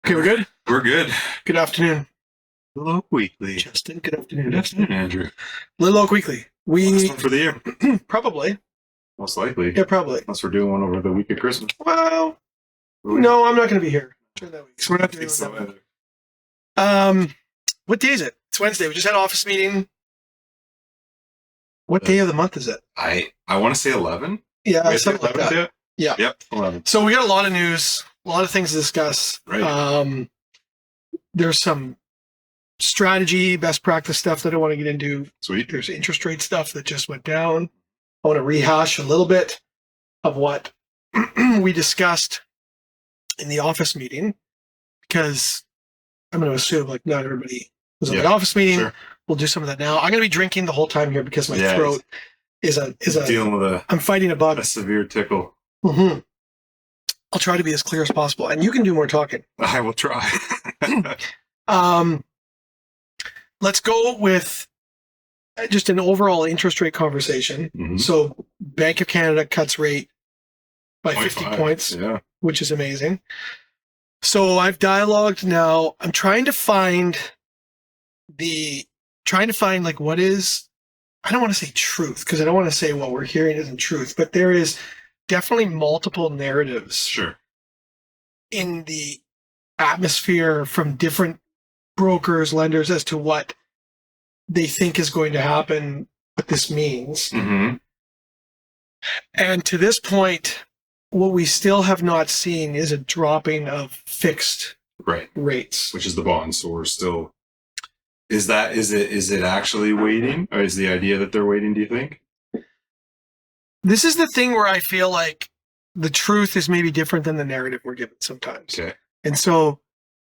Okay, we're good? We're good. Good afternoon, Hello, Weekly. Justin. Good afternoon. Good afternoon, Andrew. Little Oak Weekly. Last We one for the year. probably. Most likely. Yeah, probably. Unless we're doing one over the week of Christmas. Well, no, I'm not going to be here during that week, so we're not doing so that week. What day is it? It's Wednesday. We just had an office meeting. What day of the month is it? I want to say 11. Yeah, something like that. Yet? Yeah. Yep, 11. So we got a lot of news, a lot of things to discuss. Right. There's some strategy, best practice stuff that I want to get into. Sweet. There's interest rate stuff that just went down. I want to rehash a little bit of what we discussed in the office meeting, because I'm going to assume like not everybody was at the office meeting. Sure. We'll do some of that now. I'm going to be drinking the whole time here because my throat is dealing with I'm fighting a bug. a severe tickle. Mm-hmm. I'll try to be as clear as possible, and you can do more talking. I will try. Let's go with just an overall interest rate conversation. Mm-hmm. So Bank of Canada cuts rate by 50 points, which is amazing. So I've dialogued now. I'm trying to find like what is, I don't want to say truth, because I don't want to say what we're hearing isn't truth, but there is definitely multiple narratives in the atmosphere from different brokers, lenders, as to what they think is going to happen, what this means. Mm-hmm. And to this point, what we still have not seen is a dropping of fixed rates, which is the bond. So we're still. Is it actually waiting, or is the idea that they're waiting? Do you think? This is the thing where I feel like the truth is maybe different than the narrative we're given sometimes. Okay. And so,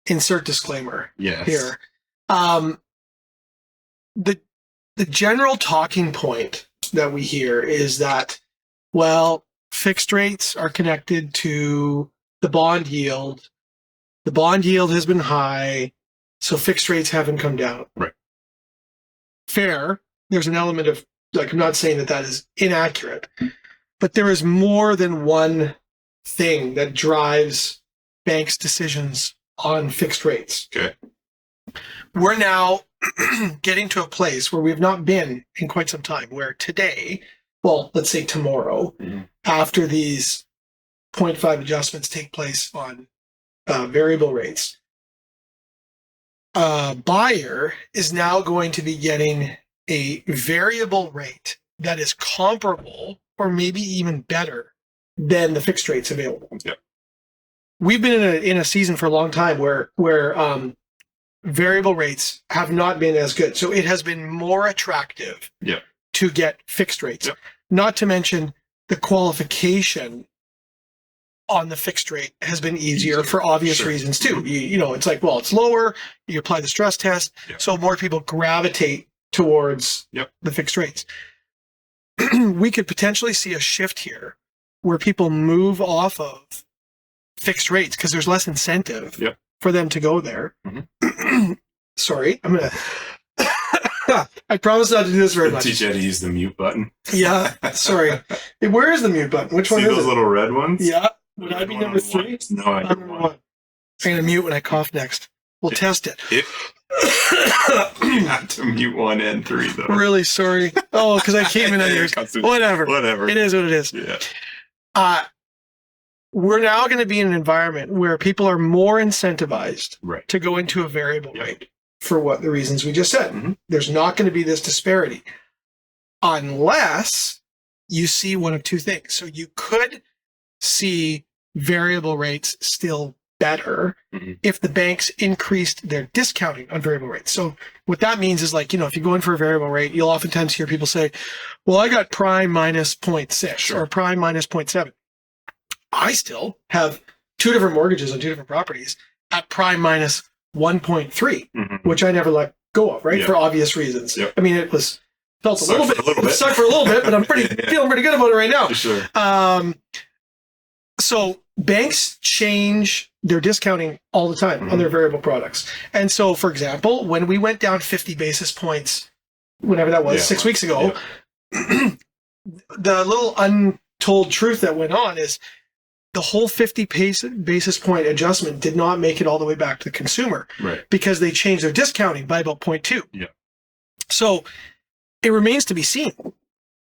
insert disclaimer here. The general talking point that we hear is that, well, fixed rates are connected to the bond yield. The bond yield has been high, so fixed rates haven't come down. Right. Fair. There's an element of, like, I'm not saying that that is inaccurate, but there is more than one thing that drives banks' decisions on fixed rates. Okay. We're now getting to a place where we've not been in quite some time, where today, well, let's say tomorrow, after these 0.5 adjustments take place on variable rates, a buyer is now going to be getting a variable rate that is comparable or maybe even better than the fixed rates available. Yep. We've been in a season for a long time where variable rates have not been as good. So it has been more attractive to get fixed rates. Yep. Not to mention the qualification on the fixed rate has been easier for obvious reasons too. You know, it's like, well, it's lower, you apply the stress test, so more people gravitate towards the fixed rates. We could potentially see a shift here where people move off of fixed rates because there's less incentive for them to go there. Mm-hmm. Sorry, I'm going to... I promise not to do this very much. Teach you how to use the mute button. Yeah, sorry. Where is the mute button? Which one is it? See those little red ones? Yeah. Would I be number 3? No, I'm number 1. I'm going to mute when I cough next. We'll test it. You have to mute 1 and 3, though. Really sorry. Oh, because I came in on yours. Whatever. It is what it is. Yeah. We're now going to be in an environment where people are more incentivized to go into a variable rate for what the reasons we just said. Mm-hmm. There's not going to be this disparity unless you see one of two things. So you could see variable rates still better if the banks increased their discounting on variable rates. So what that means is, like, you know, if you go in for a variable rate, you'll oftentimes hear people say, well, I got prime minus 0.6 or prime minus 0.7. I still have 2 different mortgages on 2 different properties at prime minus 1.3, which I never let go of, for obvious reasons. I mean, it felt a little bit, sucked for a little bit, but I'm feeling pretty good about it right now. For sure. So banks change their discounting all the time on their variable products. And so, for example, when we went down 50 basis points, whenever that was, 6 weeks ago, the little untold truth that went on is the whole 50 basis point adjustment did not make it all the way back to the consumer, right? Because they changed their discounting by about 0.2. Yeah. So it remains to be seen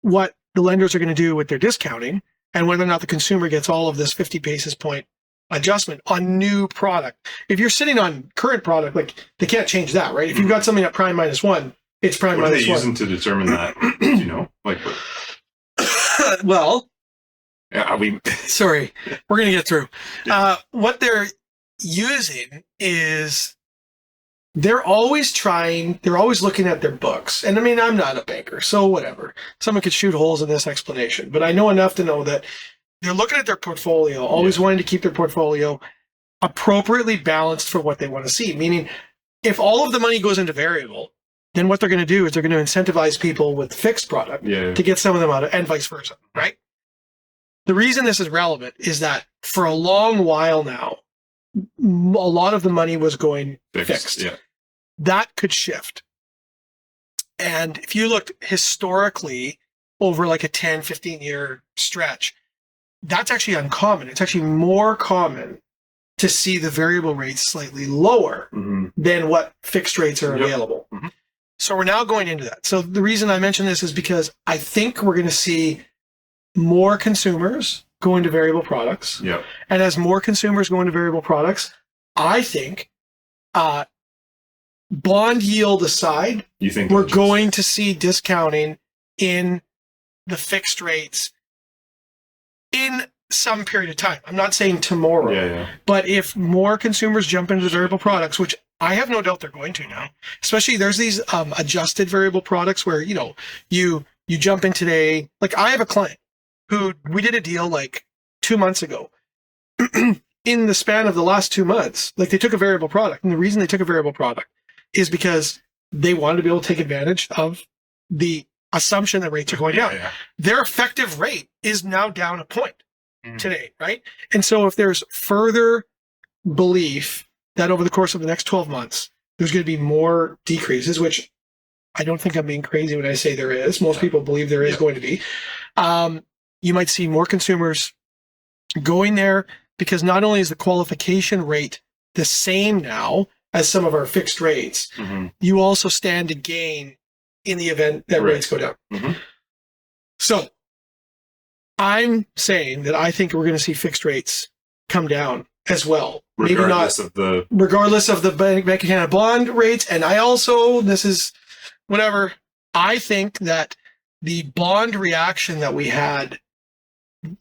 what the lenders are going to do with their discounting and whether or not the consumer gets all of this 50 basis point adjustment on new product. If you're sitting on current product, like they can't change that, right? If you've got something at prime -1, it's prime -1. What are they using to determine that? Do you know? Like, well, yeah, sorry, we're going to get through. What they're using is they're always looking at their books. And I mean, I'm not a banker, so whatever. Someone could shoot holes in this explanation, but I know enough to know that they're looking at their portfolio, always wanting to keep their portfolio appropriately balanced for what they want to see. Meaning, if all of the money goes into variable, then what they're going to do is they're going to incentivize people with fixed product to get some of them out of, and vice versa, right? The reason this is relevant is that for a long while now, a lot of the money was going fixed. Yeah. That could shift. And if you looked historically over like a 10, 15-year stretch, that's actually uncommon. It's actually more common to see the variable rates slightly lower than what fixed rates are available. So we're now going into that. So the reason I mention this is because I think we're going to see more consumers go into variable products. Yeah. And as more consumers go into variable products, I think bond yield aside, you think we're going to see discounting in the fixed rates in some period of time. I'm not saying tomorrow, but if more consumers jump into variable products, which I have no doubt they're going to now, especially there's these adjusted variable products where, you know, you jump in today. Like I have a client who we did a deal like 2 months ago. In the span of the last 2 months, like they took a variable product. And the reason they took a variable product is because they wanted to be able to take advantage of the assumption that rates are going down. Their effective rate is now down a point today, right? And so if there's further belief that over the course of the next 12 months, there's going to be more decreases, which I don't think I'm being crazy when I say there is. Most people believe there is going to be. You might see more consumers going there because not only is the qualification rate the same now as some of our fixed rates, you also stand to gain in the event that rates go down. So I'm saying that I think we're going to see fixed rates come down as well. Regardless of the Bank of Canada bond rates. And I also, this is whatever, I think that the bond reaction that we had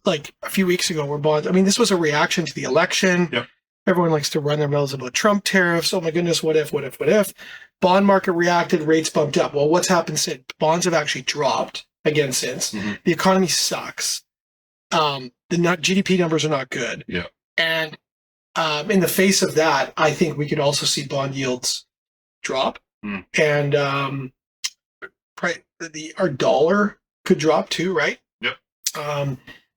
like a few weeks ago where bonds, I mean, this was a reaction to the election. Everyone likes to run their mouths about Trump tariffs. Oh my goodness, what if? Bond market reacted, rates bumped up. Well, what's happened since? Bonds have actually dropped again since. The economy sucks. The GDP numbers are not good. And in the face of that, I think we could also see bond yields drop. And our dollar could drop too, right?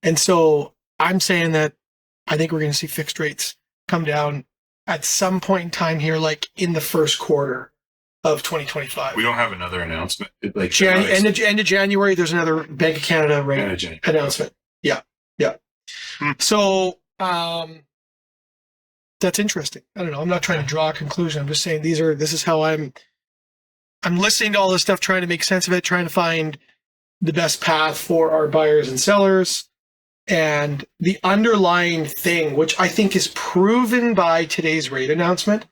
And so I'm saying that I think we're going to see fixed rates come down at some point in time here, like in the first quarter of 2025. We don't have another announcement. Like end of January, there's another Bank of Canada rate announcement. So that's interesting. I don't know. I'm not trying to draw a conclusion. I'm just saying this is how I'm listening to all this stuff, trying to make sense of it, trying to find the best path for our buyers and sellers. And the underlying thing, which I think is proven by today's rate announcement,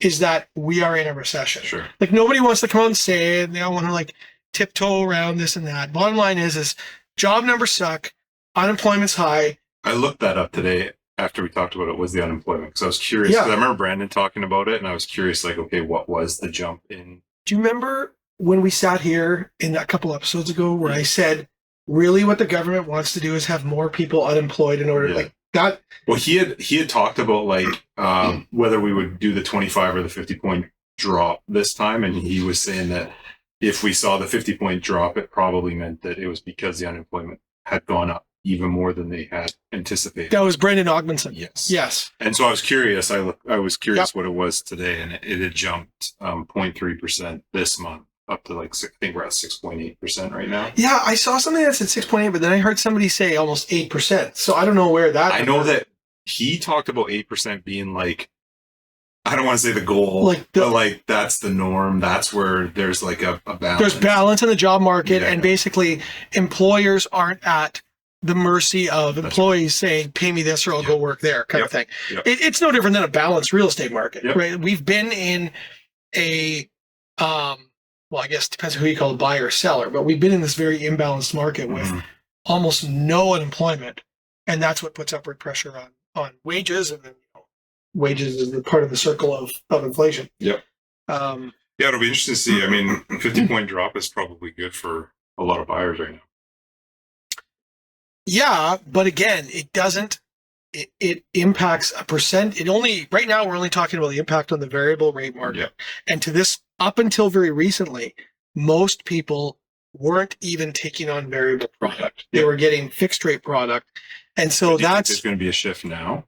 is that we are in a recession. Like nobody wants to come out and say it. They all want to like tiptoe around this and that. Bottom line is job numbers suck. Unemployment's high. I looked that up today after we talked about it, was the unemployment. Because I was curious. I remember Brandon talking about it and I was curious, like, okay, what was the jump in? Do you remember when we sat here in a couple episodes ago where I said, really what the government wants to do is have more people unemployed in order like that? Well, he had talked about like whether we would do the 25 or the 50-point drop this time. And he was saying that if we saw the 50-point drop, it probably meant that it was because the unemployment had gone up even more than they had anticipated. That was Brendan Ogmanson. Yes. And so I was curious. I was curious what it was today, and it had jumped 0.3% this month. up to like, I think we're at 6.8% right now. Yeah, I saw something that said 6.8, but then I heard somebody say almost 8%. So I don't know where that. I know that he talked about 8% being like, I don't want to say the goal, but like that's the norm. That's where there's like a balance. There's balance in the job market, and basically employers aren't at the mercy of employees saying, pay me this or I'll go work there kind of thing. It's no different than a balanced real estate market, right? We've been in a, well, I guess it depends on who you call a buyer or seller, but we've been in this very imbalanced market with almost no unemployment. And that's what puts upward pressure on wages, and then wages is part of the circle of inflation. Yep. Yeah, it'll be interesting to see. I mean, 50-point drop is probably good for a lot of buyers right now. Yeah, but again, it doesn't. It impacts a percent. Right now we're only talking about the impact on the variable rate market, and to this, up until very recently, most people weren't even taking on variable product. They were getting fixed rate product, and so that's there's going to be a shift now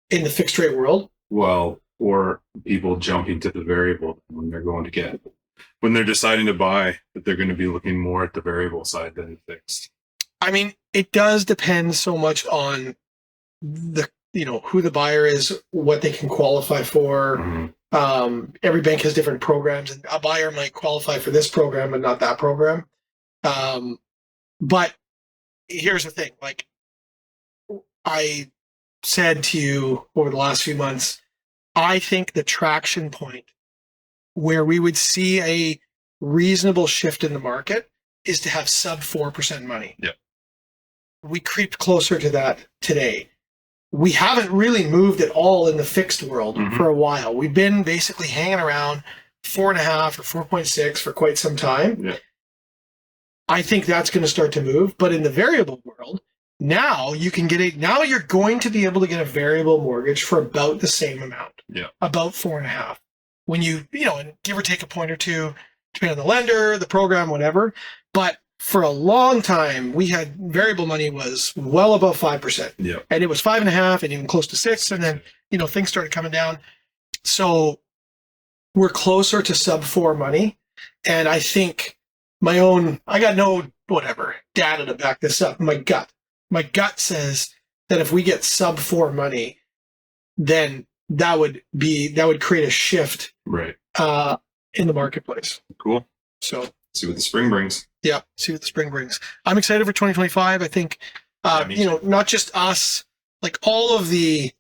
in the fixed rate world. Well, or people jumping to the variable when they're deciding to buy, that they're going to be looking more at the variable side than the fixed. I mean, it does depend so much on the, who the buyer is, what they can qualify for. Every bank has different programs, and a buyer might qualify for this program but not that program. But here's the thing, like I said to you over the last few months, I think the traction point where we would see a reasonable shift in the market is to have sub 4% money. Yeah. We creeped closer to that today. We haven't really moved at all in the fixed world for a while. We've been basically hanging around 4.5 or 4.6 for quite some time. Yeah. I think that's going to start to move. But in the variable world, now you can now you're going to be able to get a variable mortgage for about the same amount. Yeah. About 4.5. When and give or take a point or two, depending on the lender, the program, whatever. But for a long time, we had variable money was well above 5%. Yeah. And it was 5.5 and even close to 6. And then, things started coming down. So we're closer to sub 4 money. And I think I got no data to back this up. My gut says that if we get sub 4 money, then that would create a shift in the marketplace. Cool. So see what the spring brings. Yeah, see what the spring brings. I'm excited for 2025. I think, not just us, like all of the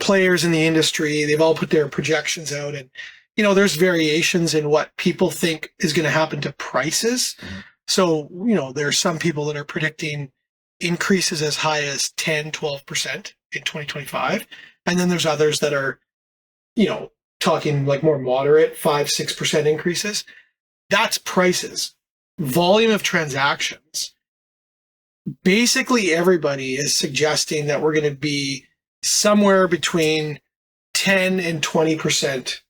players in the industry, they've all put their projections out, and there's variations in what people think is going to happen to prices. So, there's some people that are predicting increases as high as 10, 12% in 2025. And then there's others that are, talking like more moderate 5, 6% increases. That's prices. Volume of transactions. Basically, everybody is suggesting that we're going to be somewhere between 10 and 20%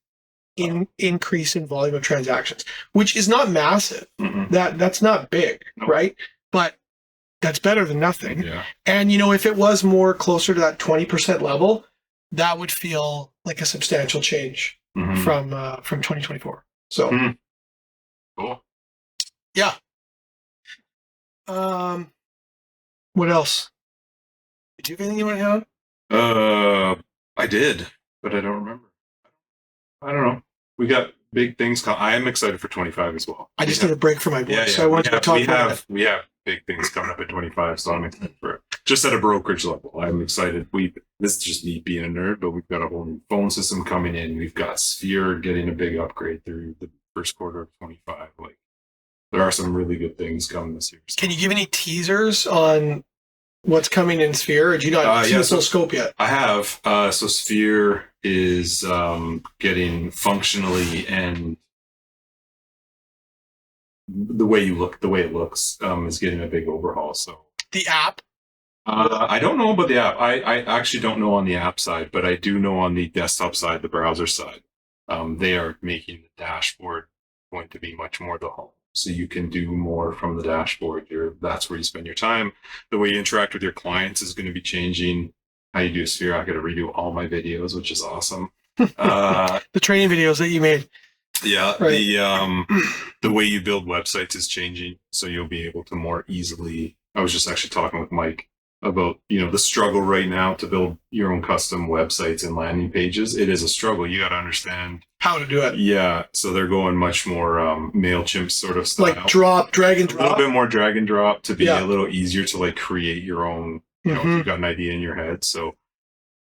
increase in volume of transactions, which is not massive. That's not big, right? But that's better than nothing. Yeah. And if it was more closer to that 20% level, that would feel like a substantial change from 2024. So cool. Yeah. What else? Did you have anything you want to add? I did, but I don't remember. I don't know. We got big things coming. I am excited for 25 as well. I just need a break for my voice, so I wanted to talk about it. We have big things coming up at 25, so I'm excited for it. Just at a brokerage level, I'm excited. This is just me being a nerd, but we've got a whole new phone system coming in. We've got Sphere getting a big upgrade through the first quarter of 25. Like, there are some really good things coming this year. So. Can you give any teasers on what's coming in Sphere, or do you not see the full scope yet? I have. So Sphere is getting functionally, and the way it looks is getting a big overhaul. So the app? I don't know about the app. I actually don't know on the app side, but I do know on the desktop side, the browser side. They are making the dashboard going to be much more the home. So you can do more from the dashboard. That's where you spend your time. The way you interact with your clients is going to be changing. How you do Sphere, I got to redo all my videos, which is awesome. The training videos that you made. Yeah, Right. the way you build websites is changing, so you'll be able to more easily. I was just actually talking with Mike about the struggle right now to build your own custom websites and landing pages. It is a struggle. You got to understand How to do it. Yeah, so they're going much more Mailchimp sort of style, Like drag and a drop. little bit more drag and drop to be Yeah. a little easier to like create your own. If you've got an idea in your head, so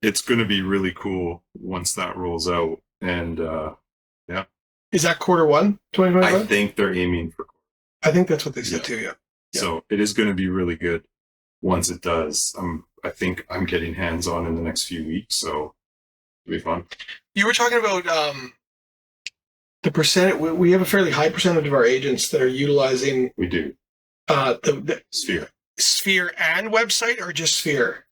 it's going to be really cool once that rolls out. And yeah. Is that Q1 2025? I think they're aiming for. I think that's what they said too. Yeah. So it is going to be really good once it does. I think I'm getting hands on in the next few weeks, so it'll be fun. You were talking about the percent. We have a fairly high percentage of our agents that are utilizing. We do. The Sphere. Sphere and website, or just Sphere?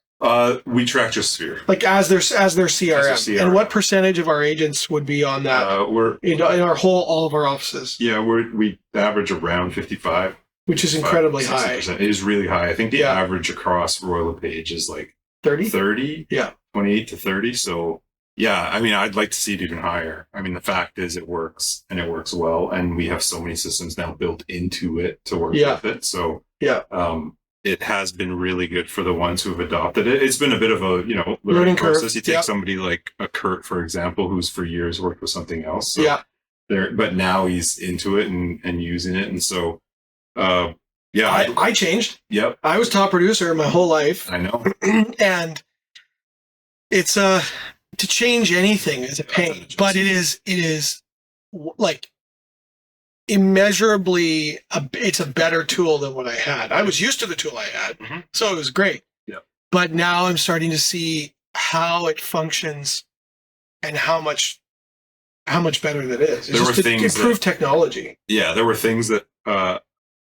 We track just Sphere. Like as their CRM. And what percentage of our agents would be on that? We're in our all of our offices. Yeah, we average around 55, which is incredibly 60%. high. It is really high. I think the average across Royal LePage is like 30. Yeah, 28 to 30. So yeah, I mean, I'd like to see it even higher. I mean, the fact is, it works and it works well, and we have so many systems now built into it to work with it. So it has been really good for the ones who have adopted it. It's been a bit of a learning process. You take somebody like a Kurt, for example, who's for years worked with something else. So but now he's into it and using it, and so I changed. Yep, I was top producer my whole life. I know, and it's to change anything is a pain, but it is like immeasurably it's a better tool than what I had. I was used to the tool I had, so it was great. Yeah. But now I'm starting to see how it functions and how much better that is. It's just improved technology. Yeah, there were things that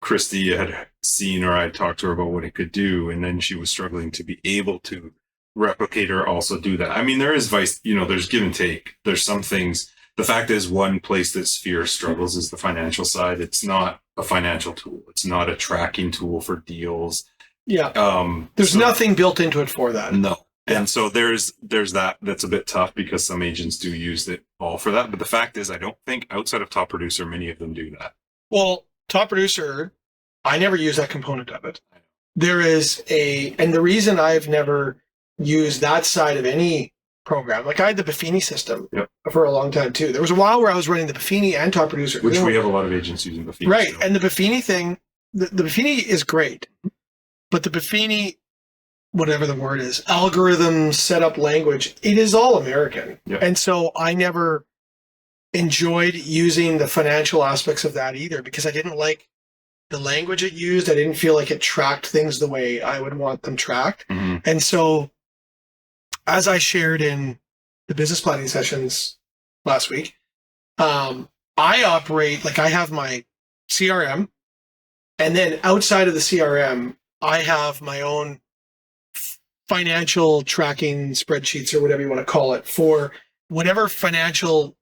Christy had seen, or I talked to her about what it could do, and then she was struggling to be able to replicate or also do that. I mean, there is there's give and take. There's some things. The fact is, one place that Sphere struggles is the financial side. It's not a financial tool. It's not a tracking tool for deals. Yeah. There's nothing built into it for that. No. And so there's that's a bit tough because some agents do use it all for that. But the fact is, I don't think outside of Top Producer, many of them do that. Well, Top Producer, I never use that component of it. There is and the reason I've never used that side of any program, like I had the Buffini system for a long time too. There was a while where I was running the Buffini and Top Producer, which we have a lot of agents using Buffini. Right, still. And the Buffini thing, the Buffini is great, but the Buffini, whatever the word is, algorithm setup language, it is all American, and so I never enjoyed using the financial aspects of that either because I didn't like the language it used. I didn't feel like it tracked things the way I would want them tracked, and so. As I shared in the business planning sessions last week, I operate like I have my CRM, and then outside of the CRM, I have my own financial tracking spreadsheets or whatever you want to call it for whatever financial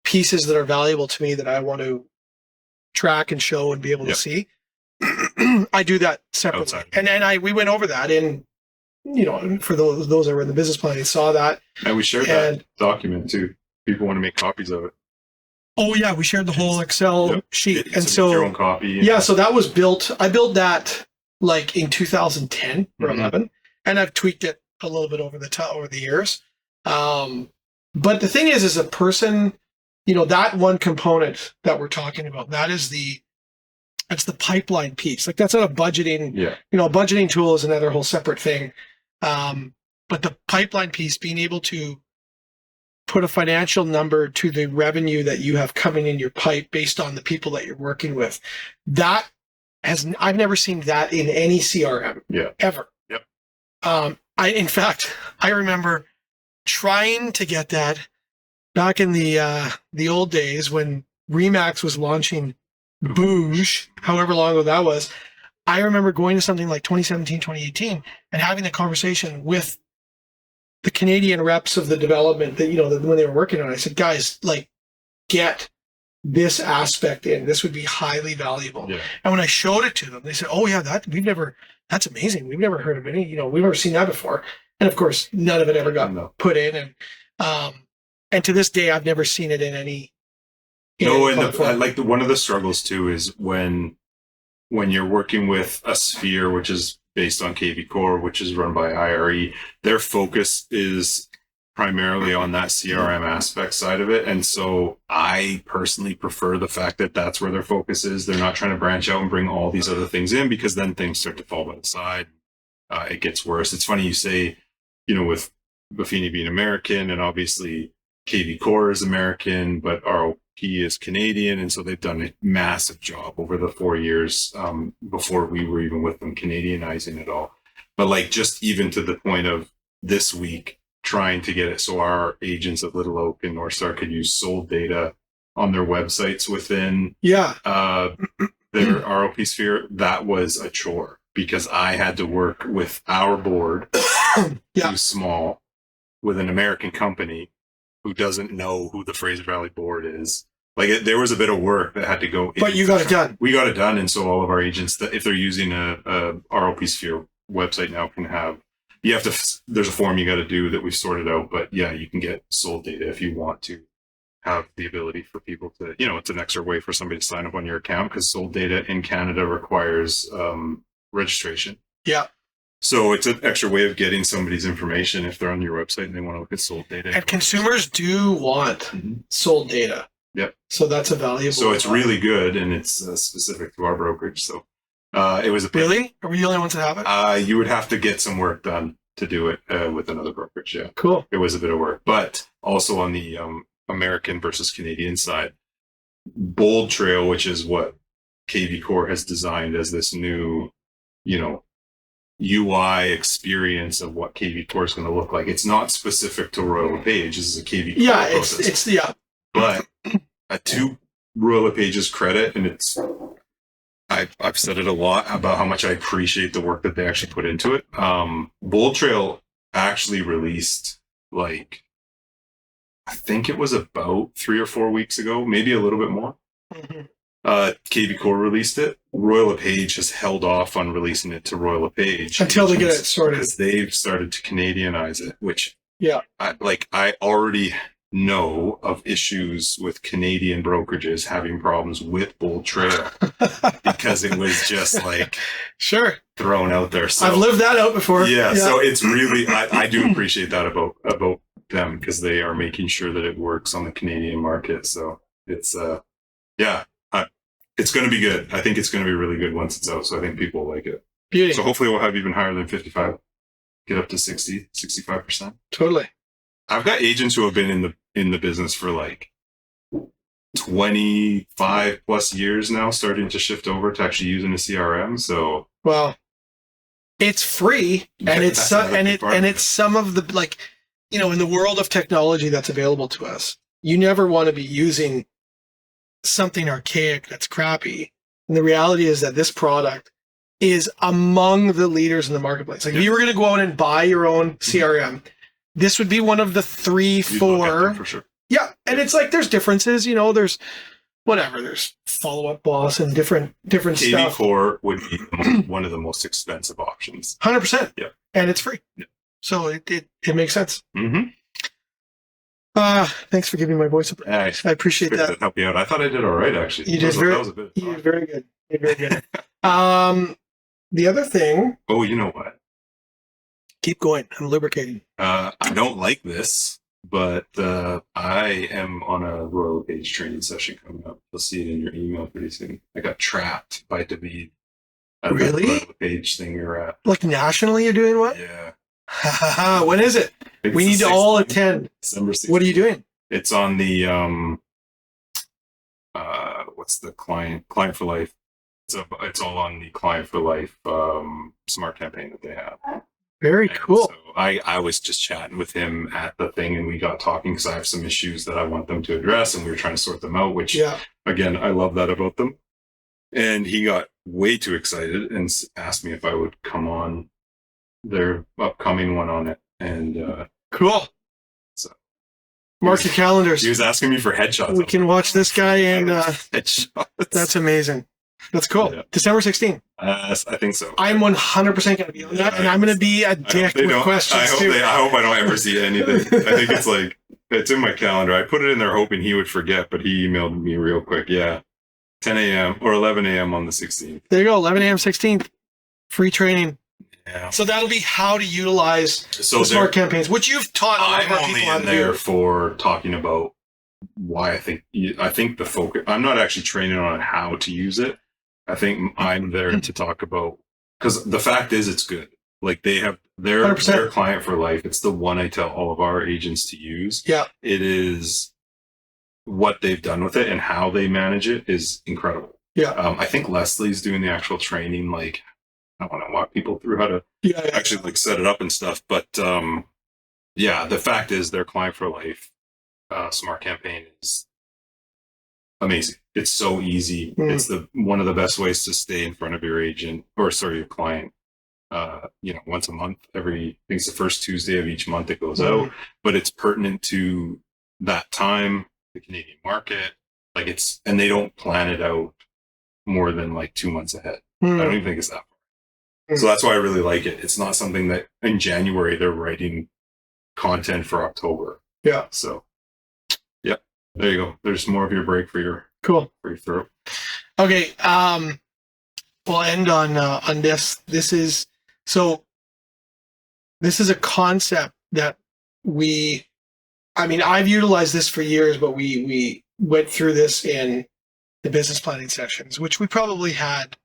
pieces that are valuable to me that I want to track and show and be able to see. I do that separately. And then we went over that in, for those that were in the business planning saw that. And we shared that document too. People want to make copies of it. Oh yeah, we shared the whole Excel sheet. And so your own copy. So that was built. I built that like in 2010 or 11, and I've tweaked it a little bit over the years. But the thing is, as a person, that one component that we're talking about, that's the pipeline piece. Like that's not a budgeting. Yeah. A budgeting tool is another whole separate thing. But the pipeline piece, being able to put a financial number to the revenue that you have coming in your pipe based on the people that you're working with, I've never seen that in any CRM ever. Yep. In fact, I remember trying to get that back in the old days when Remax was launching Booge, however long ago that was. I remember going to something like 2017, 2018 and having a conversation with the Canadian reps of the development that, when they were working on it. I said, guys, get this aspect in. This would be highly valuable. Yeah. And when I showed it to them, they said, oh yeah, that's amazing. We've never heard of any, we've never seen that before. And of course, none of it ever got put in. And to this day, I've never seen it in any No, and like one of the struggles too is when you're working with a sphere, which is based on KV Core, which is run by IRE, their focus is primarily on that CRM aspect side of it. And so I personally prefer the fact that that's where their focus is. They're not trying to branch out and bring all these other things in, because then things start to fall by the side. It gets worse. It's funny you say, with Buffini being American, and obviously KV Core is American, but ROP is Canadian. And so they've done a massive job over the 4 years before we were even with them, Canadianizing it all. But like, just even to the point of this week, trying to get it so our agents at Little Oak and North Star could use sold data on their websites within their ROP sphere, that was a chore, because I had to work with our board, who's small, with an American company who doesn't know who the Fraser Valley board is. Like, there was a bit of work that had to go in. But you got it done. We got it done. And so all of our agents, that if they're using a ROP sphere website now, can have, there's a form you got to do that we've sorted out. But yeah, you can get sold data if you want to have the ability for people to, it's an extra way for somebody to sign up on your account, because sold data in Canada requires registration. Yeah. So it's an extra way of getting somebody's information if they're on your website and they want to look at sold data. And consumers do want sold data. Yep. So that's a valuable. So it's really good, and it's specific to our brokerage. So it was really? Are we the only ones that have it? You would have to get some work done to do it with another brokerage. Yeah. Cool. It was a bit of work, but also on the American versus Canadian side, Bold Trail, which is what KV Core has designed as this new, UI experience of what KV Core is going to look like. It's not specific to Royal LePage. This is a KV Core process. But to Royal LePage's credit, and I've said it a lot about how much I appreciate the work that they actually put into it. Bold Trail actually released, like, I think it was about 3 or 4 weeks ago, maybe a little bit more. KV Core released it. Royal LePage has held off on releasing it to Royal LePage until they get it sorted, because they've started to Canadianize it, which I already know of issues with Canadian brokerages having problems with Bold Trail because it was just like thrown out there. So I've lived that out before. Yeah. So it's really, I do appreciate that about them, because they are making sure that it works on the Canadian market. So it's it's going to be good. I think it's going to be really good once it's out. So I think people will like it. Beauty. So hopefully we'll have even higher than 55, get up to 60, 65%. Totally. I've got agents who have been in the business for like 25 plus years now, starting to shift over to actually using a CRM. So, well, it's free, and it's some of the, like, in the world of technology that's available to us, you never want to be using something archaic that's crappy. And the reality is that this product is among the leaders in the marketplace. Like, if you were going to go out and buy your own CRM, this would be one of the 3, 4. For sure. Yeah. And it's like, there's differences, there's whatever, there's Follow-Up Boss and different stuff. KV Core would be one of the most expensive options. 100%. Yeah. And it's free. Yeah. So it makes sense. Mm-hmm. Thanks for giving my voice a break. I appreciate that. To help you out. I thought I did all right, actually. You did very good. You did very good. The other thing. Oh, you know what? Keep going. I'm lubricating. I don't like this, but I am on a Royal LePage training session coming up. You'll see it in your email pretty soon. I got trapped by David at the Royal LePage thing we were at. Like, nationally, you're doing what? Yeah. When is it? We need to all attend. December 16th. What are you doing? It's on the what's the client for life? It's all on the client for life smart campaign that they have. Very cool. So I was just chatting with him at the thing, and we got talking because I have some issues that I want them to address, and we were trying to sort them out. Which again, I love that about them. And he got way too excited and asked me if I would come on their upcoming one on it. And cool. So mark your calendars. He was asking me for headshots. We can watch this guy, and headshots. That's amazing. That's cool. Yeah. December 16th. I think so. I'm 100% going to be on that, and I'm going to be a dick with questions too. I hope I don't ever see anything. I think it's like It's in my calendar. I put it in there hoping he would forget, but he emailed me real quick. Yeah. 10 a.m. or 11 a.m. on the 16th. There you go. 11 a.m. 16th. Free training. Yeah. So that'll be how to utilize the smart campaigns, which you've taught a lot of our people how to do. I'm only in there for talking about why I think the focus. I'm not actually training on how to use it. I think I'm there to talk about, because the fact is it's good. Like they have their client for life. It's the one I tell all of our agents to use. Yeah. It is what they've done with it and how they manage it is incredible. Yeah. I think Leslie's doing the actual training. Like I want to walk people through how to actually like set it up and stuff. But yeah, the fact is their client for life smart campaign is amazing. It's so easy. It's one of the best ways to stay in front of your agent your client. Once a month, I think it's the first Tuesday of each month it goes out, but it's pertinent to that time, the Canadian market. Like and they don't plan it out more than like 2 months ahead. I don't even think it's that far. So that's why I really like it. It's not something that in January they're writing content for October. Yeah. So yeah, there you go. There's more of your break for your throat. Okay. We'll end on this. This is a concept that I've utilized this for years, but we went through this in the business planning sessions, which we probably had,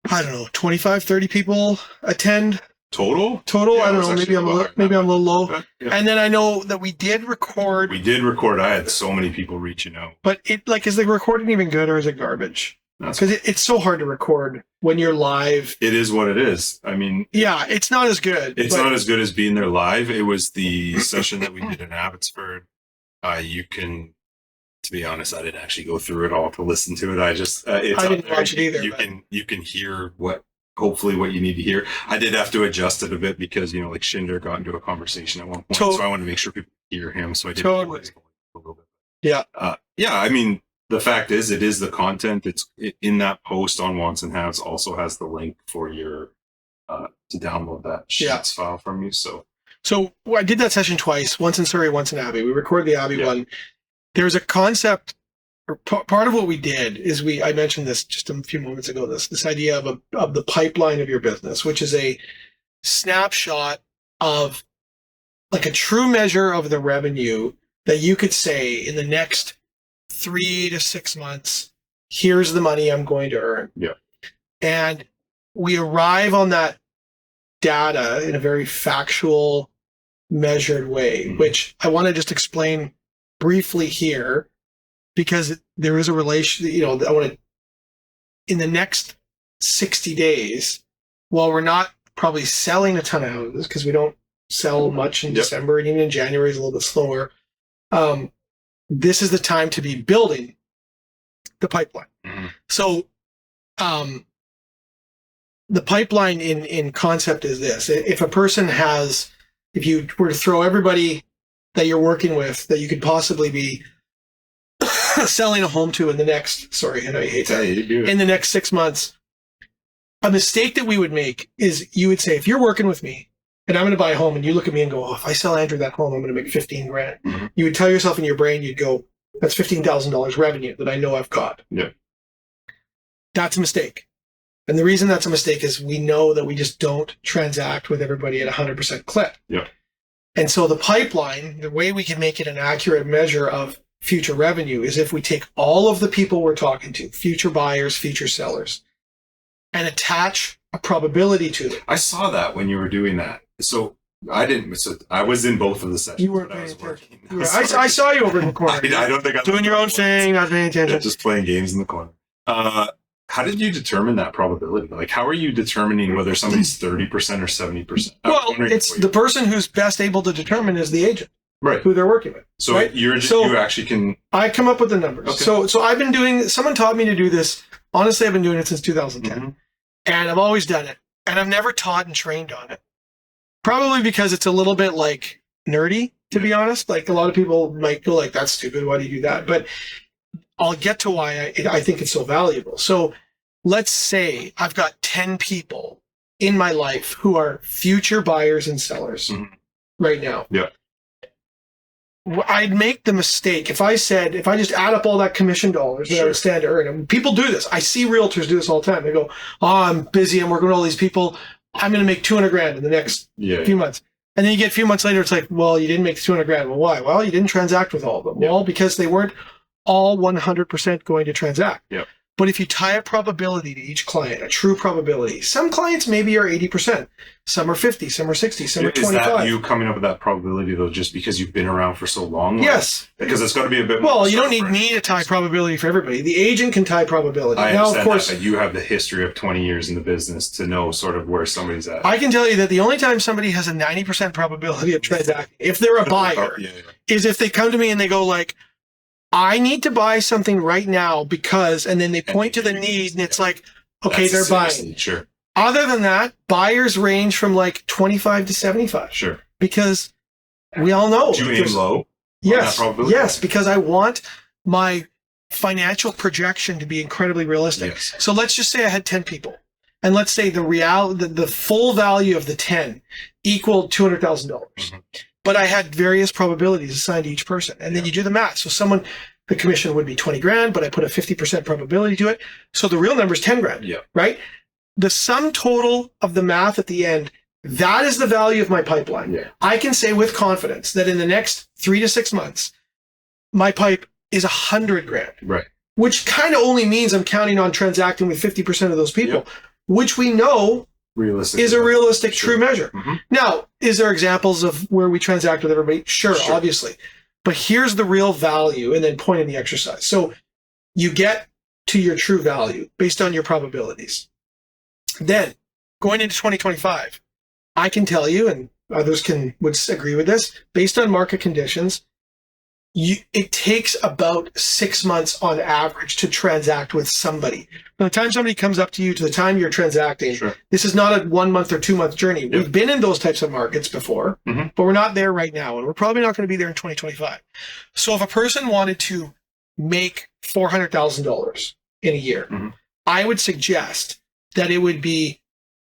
25, 30 people attend. Total? Yeah, I don't know. Maybe I'm a little low. Yeah. And then I know that we did record. I had so many people reaching out. But is the recording even good or is it garbage? Because it's so hard to record when you're live. It is what it is. I mean, yeah, it's not as good. It's not as good as being there live. It was the session that we did in Abbotsford. You can, to be honest, I didn't actually go through it all to listen to it. I didn't watch it either. You can hear hopefully what you need to hear. I did have to adjust it a bit because like Shinder got into a conversation at one point, so I wanted to make sure people hear him. So I did a little bit. Yeah. Yeah. I mean, the fact is, it is the content. It's in that post on Wants and Haves also has the link for your to download that Sheets file from you. So I did that session twice, once in Surrey, once in Abbey. We recorded the Abbey one. There's a concept, or part of what we did is I mentioned this just a few moments ago. This idea of the pipeline of your business, which is a snapshot of like a true measure of the revenue that you could say in the next 3 to 6 months, here's the money I'm going to earn. Yeah. And we arrive on that data in a very factual, measured way, which I want to just explain briefly here, because there is a relation, I want to, in the next 60 days, while we're not probably selling a ton of houses, because we don't sell much in December, and even in January is a little bit slower, this is the time to be building the pipeline. So the pipeline in concept is this. If you were to throw everybody that you're working with that you could possibly be selling a home to in the next, I know you hate that, in the next 6 months, a mistake that we would make is you would say, if you're working with me and I'm going to buy a home and you look at me and go, if I sell Andrew that home, I'm going to make 15 grand. You would tell yourself in your brain, you'd go, that's $15,000 revenue that I know I've got. Yeah. That's a mistake. And the reason that's a mistake is we know that we just don't transact with everybody at 100% clip. Yeah. And so the pipeline, the way we can make it an accurate measure of future revenue is if we take all of the people we're talking to, future buyers, future sellers, and attach a probability to them. I saw that when you were doing that. So I was in both of the sessions. You weren't paying attention. I saw you over in the corner. I don't think I'm doing your own thing, not paying attention. Just playing games in the corner. How did you determine that probability? Like, how are you determining whether somebody's 30% or 70%? Well, it's the person who's best able to determine is the agent, right? Who they're working with. So right? you actually can. I come up with the numbers. Okay. So I've been doing. Someone taught me to do this. Honestly, I've been doing it since 2010, and I've always done it, and I've never taught and trained on it. Probably because it's a little bit like nerdy, to be honest. Like a lot of people might go like, "That's stupid. Why do you do that?" But I'll get to why I think it's so valuable. So let's say I've got 10 people in my life who are future buyers and sellers right now. Yeah. I'd make the mistake if I just add up all that commission dollars that I would stand to earn. And people do this. I see realtors do this all the time. They go, "Oh, I'm busy. I'm working with all these people. I'm going to make 200 grand in the next few months." And then you get a few months later, it's like, "Well, you didn't make 200 grand. Well, why?" "Well, you didn't transact with all of them." Well, because they weren't all 100% going to transact. But if you tie a probability to each client, a true probability, some clients maybe are 80%, some are 50, some are 60, some are 25. Is that you coming up with that probability though, just because you've been around for so long? Yes. Because it's got to be a bit more. Well, you don't need me to tie probability for everybody. The agent can tie probability. I now, understand of course, that, but you have the history of 20 years in the business to know sort of where somebody's at. I can tell you that the only time somebody has a 90% probability of transacting, if they're a buyer, is if they come to me and they go like, "I need to buy something right now because," and then they point to the need, and it's like, okay, they're buying. Sure. Other than that, buyers range from like 25 to 75. Sure. Because we all know. Do you aim low? Yes. Yes, because I want my financial projection to be incredibly realistic. Yes. So let's just say I had 10 people. And let's say the full value of the 10 equaled $200,000. But I had various probabilities assigned to each person. And then you do the math. So the commission would be 20 grand, but I put a 50% probability to it. So the real number is 10 grand, right? The sum total of the math at the end, that is the value of my pipeline. I can say with confidence that in the next 3 to 6 months, my pipe is 100 grand, right? Which kind of only means I'm counting on transacting with 50% of those people, which we know is a realistic, true measure. Now, is there examples of where we transact with everybody? Sure, obviously. But here's the real value, and then point in the exercise. So you get to your true value based on your probabilities. Then, going into 2025, I can tell you, and others would agree with this, based on market conditions, it takes about 6 months on average to transact with somebody. From the time somebody comes up to you to the time you're transacting, this is not a 1 month or 2 month journey. We've been in those types of markets before, but we're not there right now, and we're probably not going to be there in 2025. So if a person wanted to make $400,000 in a year, I would suggest that it would be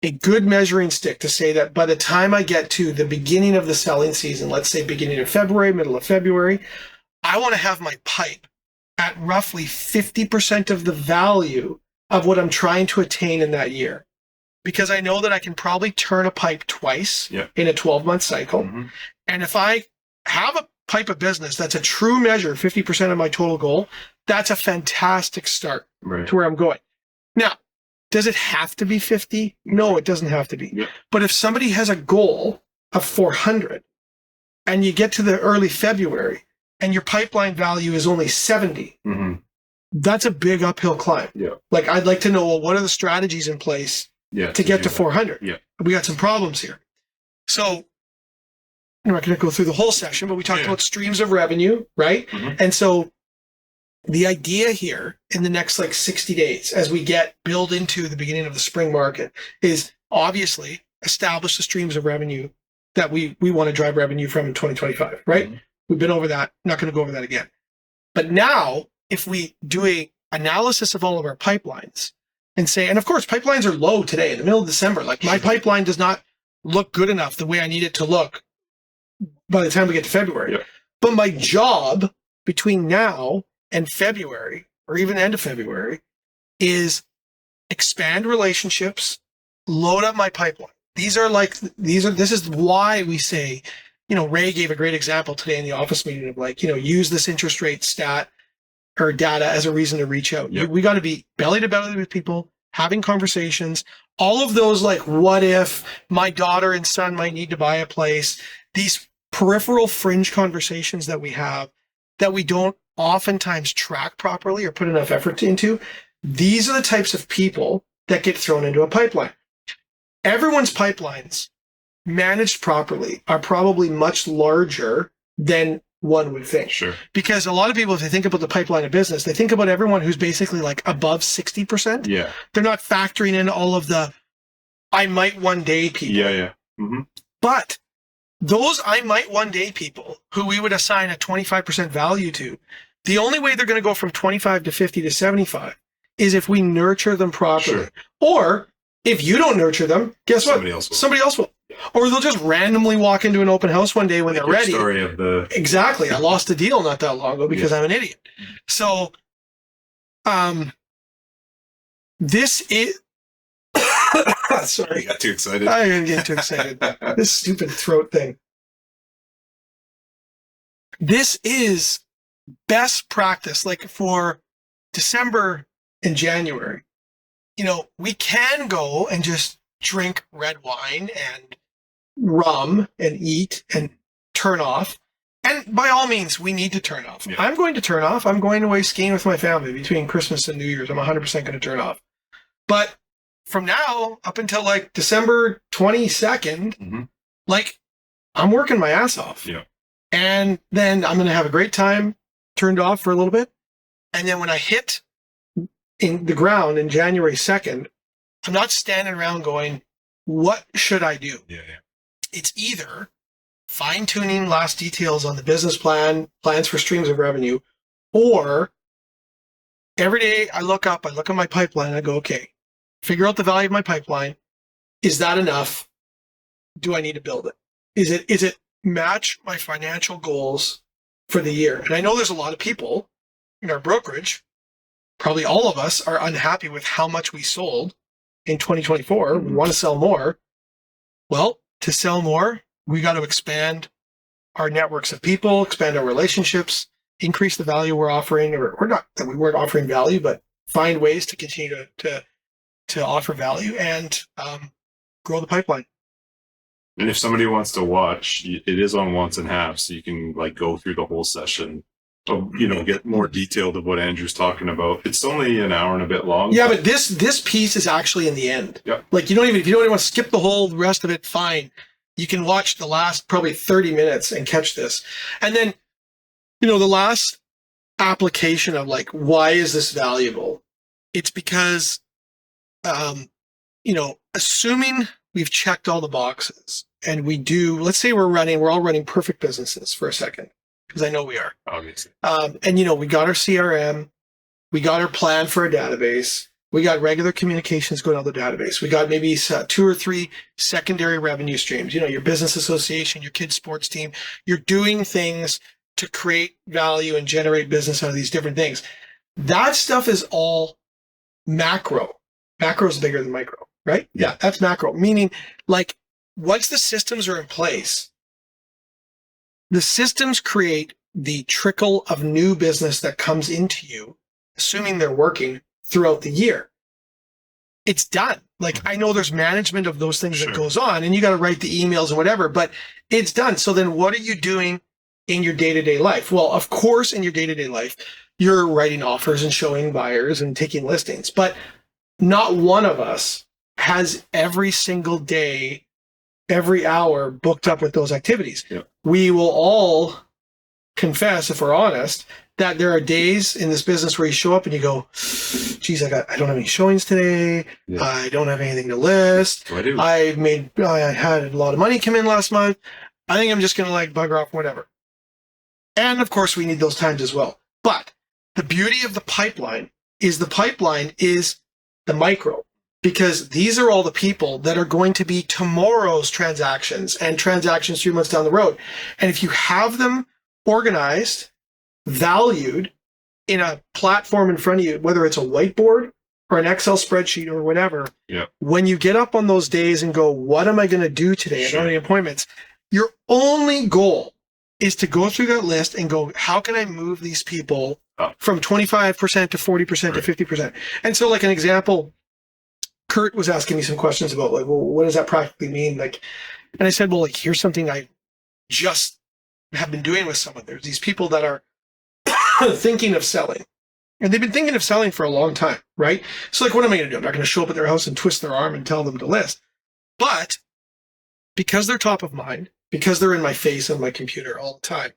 a good measuring stick to say that by the time I get to the beginning of the selling season, let's say beginning of February, middle of February, I want to have my pipe at roughly 50% of the value of what I'm trying to attain in that year. Because I know that I can probably turn a pipe twice in a 12-month cycle. And if I have a pipe of business that's a true measure, 50% of my total goal, that's a fantastic start to where I'm going. Now, does it have to be 50? No, it doesn't have to be. But if somebody has a goal of 400 and you get to the early February and your pipeline value is only 70, that's a big uphill climb. Like, I'd like to know, well, what are the strategies in place to get to 400? We got some problems here. So I'm not going to go through the whole session, but we talked about streams of revenue, right? And so the idea here in the next 60 days, as we build into the beginning of the spring market, is obviously establish the streams of revenue that we want to drive revenue from in 2025, right? We've been over that. Not going to go over that again. But now, if we do a analysis of all of our pipelines and say, and of course, pipelines are low today in the middle of December. Like, my pipeline does not look good enough the way I need it to look by the time we get to February. But my job between now and February, or even end of February, is expand relationships, load up my pipeline. This is why we say, Ray gave a great example today in the office meeting of use this interest rate stat or data as a reason to reach out. We got to be belly to belly with people, having conversations, all of those, what if my daughter and son might need to buy a place, these peripheral fringe conversations that we have that we don't oftentimes track properly or put enough effort into. These are the types of people that get thrown into a pipeline. Everyone's pipelines, managed properly, are probably much larger than one would think. Because a lot of people, if they think about the pipeline of business, they think about everyone who's basically above 60%. They're not factoring in all of the I might one day people. But those I might one day people who we would assign a 25% value to, the only way they're going to go from 25 to 50 to 75 is if we nurture them properly. Or if you don't nurture them, guess what? Somebody else will. Or they'll just randomly walk into an open house one day when they're ready. Story of the Exactly. I lost a deal not that long ago because I'm an idiot. So, this is. Sorry, I got too excited. I didn't get too excited. This stupid throat thing. This is best practice, like for December and January. We can go and just drink red wine and rum and eat and turn off. And by all means, we need to turn off. Yeah. I'm going to turn off. I'm going away skiing with my family between Christmas and New Year's. I'm 100% going to turn off. But from now up until like December 22nd, like I'm working my ass off. Yeah. And then I'm going to have a great time turned off for a little bit. And then when I hit in the ground in January 2nd, I'm not standing around going, what should I do? Yeah. It's either fine-tuning last details on the business plan, plans for streams of revenue, or every day I look at my pipeline, and I go, okay, figure out the value of my pipeline. Is that enough? Do I need to build it? Is it match my financial goals for the year? And I know there's a lot of people in our brokerage, probably all of us are unhappy with how much we sold in 2024. We want to sell more. Well, to sell more, we got to expand our networks of people, expand our relationships, increase the value we're offering, or not that we weren't offering value, but find ways to continue to offer value and grow the pipeline. And if somebody wants to watch, it is on once and half, so you can like go through the whole session. Get more detailed of what Andrew's talking about. It's only an hour and a bit long. Yeah, but this piece is actually in the end. Yeah. Like if you don't even want to skip the whole rest of it, fine. You can watch the last probably 30 minutes and catch this. And then, the last application of like, why is this valuable? It's because, assuming we've checked all the boxes and let's say we're all running perfect businesses for a second. Because I know we are. Obviously. And we got our CRM, we got our plan for a database, we got regular communications going on the database, we got maybe 2 or 3 secondary revenue streams, your business association, your kids' sports team. You're doing things to create value and generate business out of these different things. That stuff is all macro. Macro is bigger than micro, right? Yeah, that's macro. Meaning, like, once the systems are in place, the systems create the trickle of new business that comes into you, assuming they're working throughout the year. It's done. Like, I know there's management of those things that goes on, and you got to write the emails and whatever, but it's done. So then what are you doing in your day-to-day life? Well, of course, in your day-to-day life, you're writing offers and showing buyers and taking listings, but not one of us has every single day, every hour booked up with those activities. Yep. We will all confess, if we're honest, that there are days in this business where you show up and you go, geez, I don't have any showings today. Yeah. I don't have anything to list. I had a lot of money come in last month. I think I'm just going to bugger off, whatever. And of course we need those times as well. But the beauty of the pipeline is the micro. Because these are all the people that are going to be tomorrow's transactions and transactions 3 months down the road. And if you have them organized, valued in a platform in front of you, whether it's a whiteboard or an Excel spreadsheet or whatever, when you get up on those days and go, what am I going to do today? I don't have any appointments. Your only goal is to go through that list and go, how can I move these people from 25% to 40% to 50%? And so like an example, Kurt was asking me some questions about what does that practically mean? And I said, here's something I just have been doing with someone. There's these people that are thinking of selling, and they've been thinking of selling for a long time, right? So what am I going to do? I'm not going to show up at their house and twist their arm and tell them to list. But because they're top of mind, because they're in my face on my computer all the time,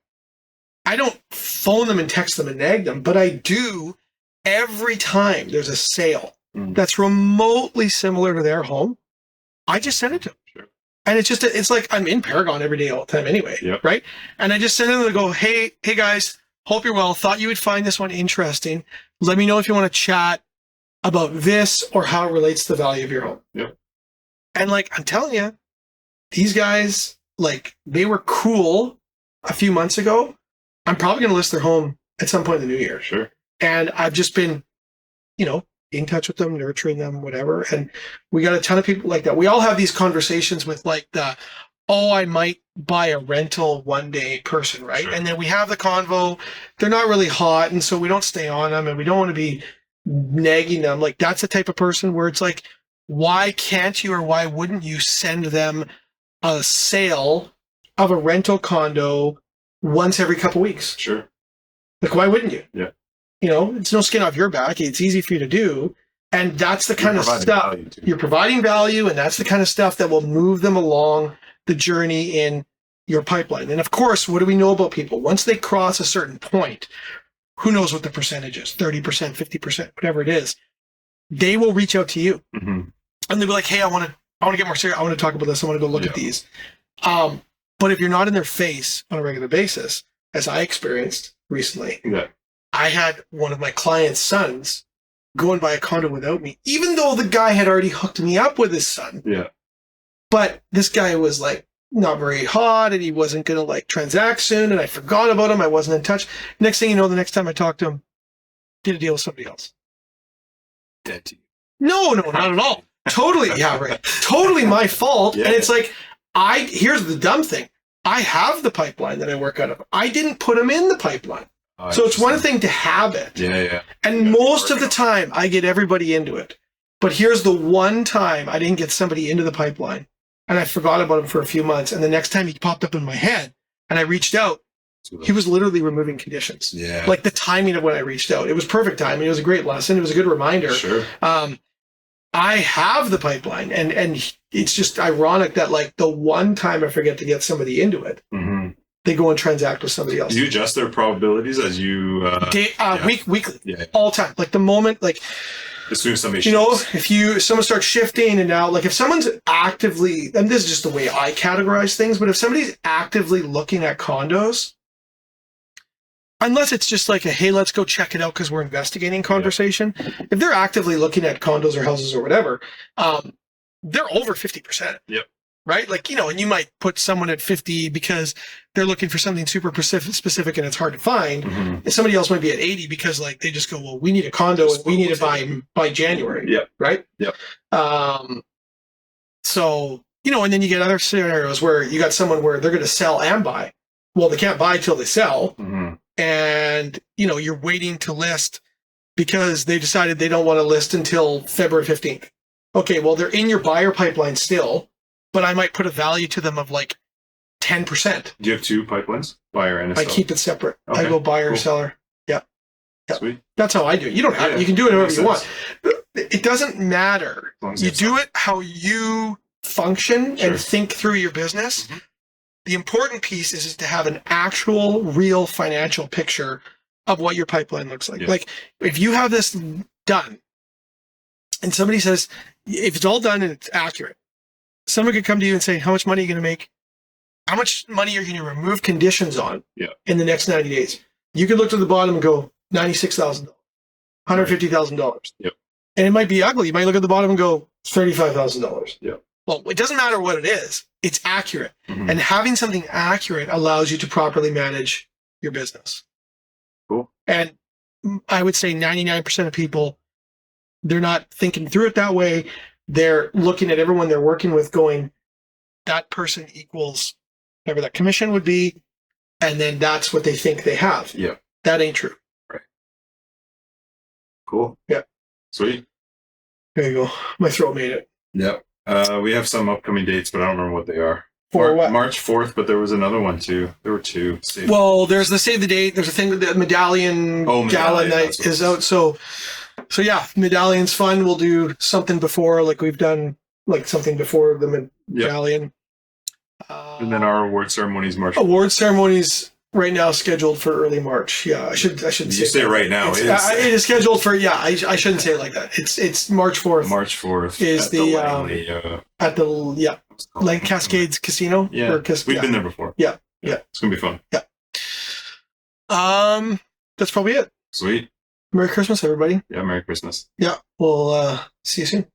I don't phone them and text them and nag them, but I do every time there's a sale that's remotely similar to their home. I just send it to them. Sure. And it's like I'm in Paragon every day all the time anyway, right? And I just send them and go, hey guys, hope you're well. Thought you would find this one interesting. Let me know if you want to chat about this or how it relates to the value of your home. Yep. And I'm telling you, these guys, like, they were cool a few months ago. I'm probably going to list their home at some point in the new year. Sure. And I've just been, in touch with them, nurturing them, whatever. And we got a ton of people like that. We all have these conversations with like I might buy a rental one day person, right? Sure. And then we have the convo. They're not really hot. And so we don't stay on them and we don't want to be nagging them. Like, that's the type of person where it's like, why can't you or why wouldn't you send them a sale of a rental condo once every couple weeks? Sure. Like, why wouldn't you? Yeah. It's no skin off your back. It's easy for you to do. And that's the kind of stuff you're providing value. And that's the kind of stuff that will move them along the journey in your pipeline. And of course, what do we know about people? Once they cross a certain point, who knows what the percentage is, 30%, 50%, whatever it is, they will reach out to you. Mm-hmm. And they'll be like, hey, I want to get more serious. I want to talk about this. I want to go look at these. But if you're not in their face on a regular basis, as I experienced recently, I had one of my client's sons go and buy a condo without me, even though the guy had already hooked me up with his son. Yeah. But this guy was like not very hot and he wasn't going to like transact soon. And I forgot about him. I wasn't in touch. Next thing you know, the next time I talked to him, did a deal with somebody else. Dead to you. No, not at all. Totally. Yeah, right. Totally my fault. Yeah. And it's like, here's the dumb thing. I have the pipeline that I work out of. I didn't put them in the pipeline. So it's one thing to have it. Yeah. And most of the time, I get everybody into it. But here's the one time I didn't get somebody into the pipeline, and I forgot about him for a few months. And the next time he popped up in my head, and I reached out, he was literally removing conditions. Yeah. Like the timing of when I reached out. It was perfect timing. It was a great lesson. It was a good reminder. Sure. I have the pipeline, and it's just ironic that like the one time I forget to get somebody into it, they go and transact with somebody else. Do you adjust their probabilities as you weekly, all time. Like the moment, like as soon as somebody if someone starts shifting and now, like if someone's actively, and this is just the way I categorize things, but if somebody's actively looking at condos, unless it's just like a, hey, let's go check it out because we're investigating conversation. If they're actively looking at condos or houses or whatever, they're over 50%. Yep. Right? Like, and you might put someone at 50 because they're looking for something super specific and it's hard to find. And somebody else might be at 80 because like they just go, well, we need a condo and we need it by January. Yeah. Right? Yep. So, and then you get other scenarios where you got someone where they're going to sell and buy. Well, they can't buy till they sell. And, you're waiting to list because they decided they don't want to list until February 15th. Okay, well, they're in your buyer pipeline still, but I might put a value to them of like 10%. Do you have two pipelines? Buyer and a seller? I keep it separate. Okay, I go buyer, seller. Yeah. Sweet. That's how I do it. You don't have it. You can do it however you want. It doesn't matter. You do it how you function and think through your business. The important piece is to have an actual, real financial picture of what your pipeline looks like. Like, if you have this done, and somebody says, if it's all done and it's accurate, someone could come to you and say, how much money are you going to make? How much money are you going to remove conditions on in the next 90 days? You could look to the bottom and go, $96,000, $150,000. Yep. And it might be ugly. You might look at the bottom and go, $35,000. Yeah. Well, it doesn't matter what it is. It's accurate. And having something accurate allows you to properly manage your business. Cool. And I would say 99% of people, they're not thinking through it that way. They're looking at everyone they're working with going, that person equals whatever that commission would be. And then that's what they think they have. Yeah. That ain't true. Right. Cool. Yeah. Sweet. There you go. My throat made it. Yep. We have some upcoming dates, but I don't remember what they are. For what? March 4th, but there was another one too. There were two. Well, there's the Save the Date. There's a thing with the Medallion Gala night is out. So yeah, Medallion's fun. We'll do something before, like we've done, like something before the Medallion. And then our award ceremony is March 4th. Award ceremonies right now scheduled for early March. Yeah, I should say. You say right now. It is scheduled for. Yeah, I shouldn't say it like that. It's March 4th. March 4th is at the Lake Cascades Casino. Yeah, we've been there before. Yeah. It's gonna be fun. Yeah. That's probably it. Sweet. Merry Christmas, everybody. Yeah, Merry Christmas. Yeah, we'll see you soon.